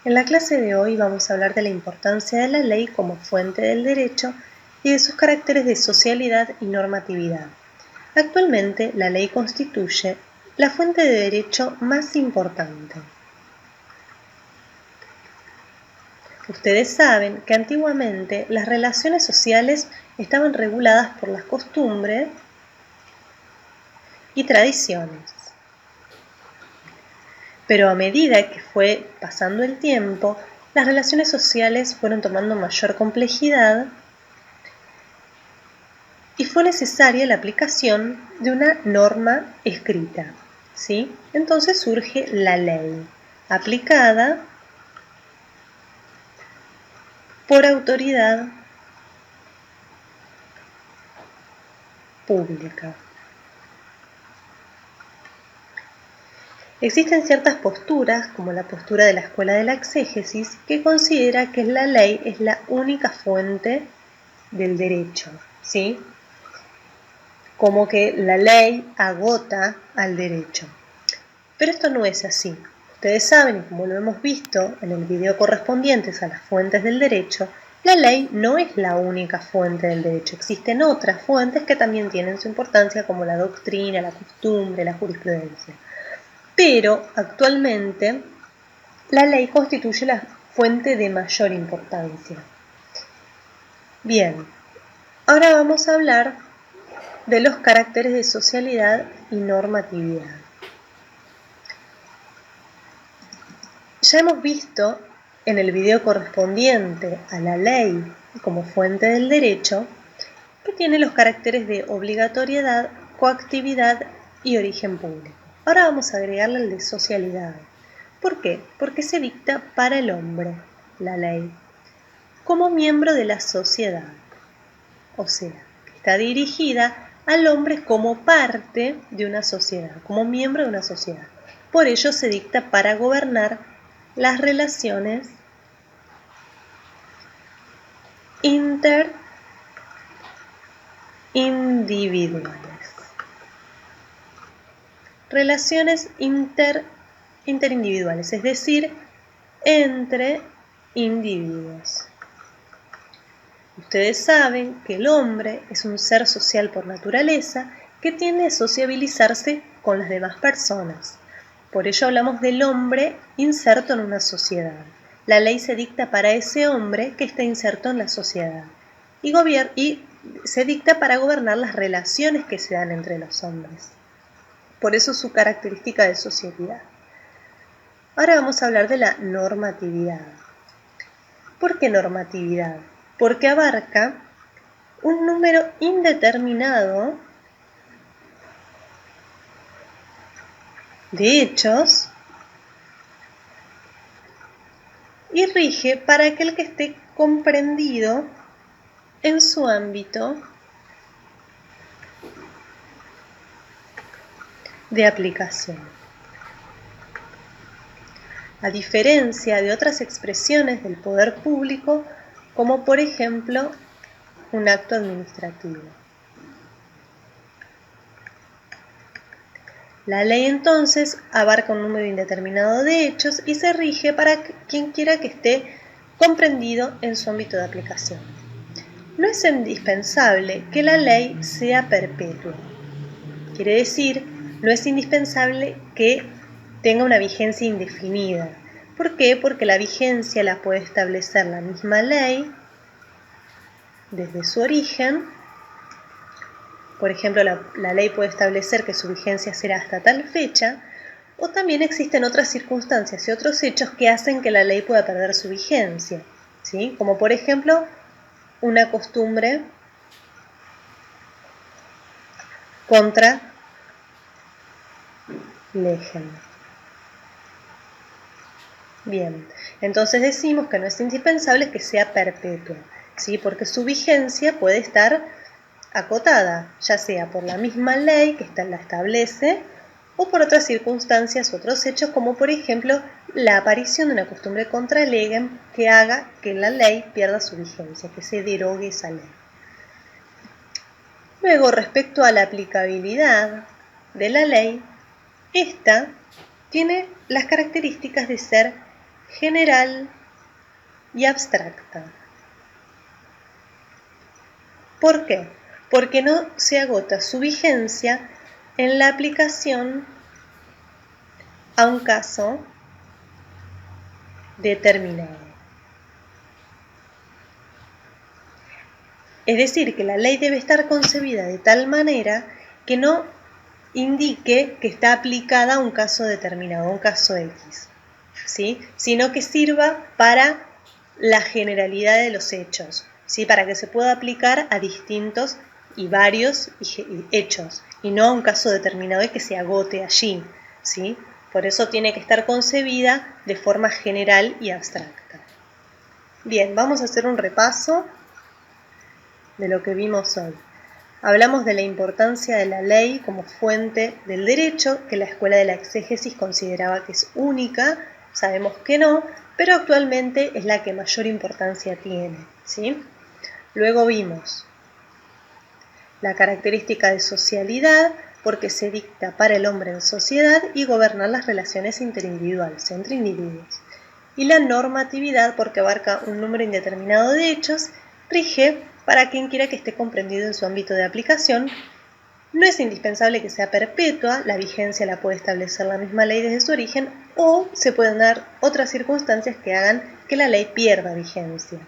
En la clase de hoy vamos a hablar de la importancia de la ley como fuente del derecho y de sus caracteres de socialidad y normatividad. Actualmente, la ley constituye la fuente de derecho más importante. Ustedes saben que antiguamente las relaciones sociales estaban reguladas por las costumbres y tradiciones. Pero a medida que fue pasando el tiempo, las relaciones sociales fueron tomando mayor complejidad y fue necesaria la aplicación de una norma escrita, ¿sí? Entonces surge la ley, aplicada por autoridad pública. Existen ciertas posturas, como la postura de la Escuela de la Exégesis, que considera que la ley es la única fuente del derecho, ¿sí? Como que la ley agota al derecho. Pero esto no es así. Ustedes saben, y como lo hemos visto en el video correspondientes a las fuentes del derecho, la ley no es la única fuente del derecho. Existen otras fuentes que también tienen su importancia, como la doctrina, la costumbre, la jurisprudencia. Pero actualmente la ley constituye la fuente de mayor importancia. Bien, ahora vamos a hablar de los caracteres de socialidad y normatividad. Ya hemos visto en el video correspondiente a la ley como fuente del derecho que tiene los caracteres de obligatoriedad, coactividad y origen público. Ahora vamos a agregarle el de socialidad. ¿Por qué? Porque se dicta para el hombre, la ley, como miembro de la sociedad. O sea, está dirigida al hombre como parte de una sociedad, como miembro de una sociedad. Por ello se dicta para gobernar las relaciones interindividuales. Relaciones interindividuales, es decir, entre individuos. Ustedes saben que el hombre es un ser social por naturaleza que tiende a sociabilizarse con las demás personas. Por ello hablamos del hombre inserto en una sociedad. La ley se dicta para ese hombre que está inserto en la sociedad y se dicta para gobernar las relaciones que se dan entre los hombres. Por eso su característica de socialidad. Ahora vamos a hablar de la normatividad. ¿Por qué normatividad? Porque abarca un número indeterminado de hechos y rige para aquel que esté comprendido en su ámbito de aplicación. A diferencia de otras expresiones del poder público, como por ejemplo un acto administrativo. La ley entonces abarca un número indeterminado de hechos y se rige para quien quiera que esté comprendido en su ámbito de aplicación. No es indispensable que la ley sea perpetua. Quiere decir, no es indispensable que tenga una vigencia indefinida. ¿Por qué? Porque la vigencia la puede establecer la misma ley desde su origen. Por ejemplo, la ley puede establecer que su vigencia será hasta tal fecha, o también existen otras circunstancias y otros hechos que hacen que la ley pueda perder su vigencia, ¿sí? Como por ejemplo, una costumbre contra legem. Bien, entonces decimos que no es indispensable que sea perpetua, ¿sí? Porque su vigencia puede estar acotada, ya sea por la misma ley que la establece o por otras circunstancias, otros hechos, como por ejemplo la aparición de una costumbre contra legem que haga que la ley pierda su vigencia, que se derogue esa ley. Luego, respecto a la aplicabilidad de la ley, esta tiene las características de ser general y abstracta. ¿Por qué? Porque no se agota su vigencia en la aplicación a un caso determinado. Es decir, que la ley debe estar concebida de tal manera que no indique que está aplicada a un caso determinado, a un caso X, ¿sí? Sino que sirva para la generalidad de los hechos, ¿sí? Para que se pueda aplicar a distintos y varios hechos, y no a un caso determinado y que se agote allí, ¿sí? Por eso tiene que estar concebida de forma general y abstracta. Bien, vamos a hacer un repaso de lo que vimos hoy. Hablamos de la importancia de la ley como fuente del derecho, que la escuela de la exégesis consideraba que es única, sabemos que no, pero actualmente es la que mayor importancia tiene, ¿sí? Luego vimos la característica de socialidad, porque se dicta para el hombre en sociedad y gobernar las relaciones interindividuales entre individuos. Y la normatividad, porque abarca un número indeterminado de hechos, rige para quien quiera que esté comprendido en su ámbito de aplicación. No es indispensable que sea perpetua, la vigencia la puede establecer la misma ley desde su origen, o se pueden dar otras circunstancias que hagan que la ley pierda vigencia.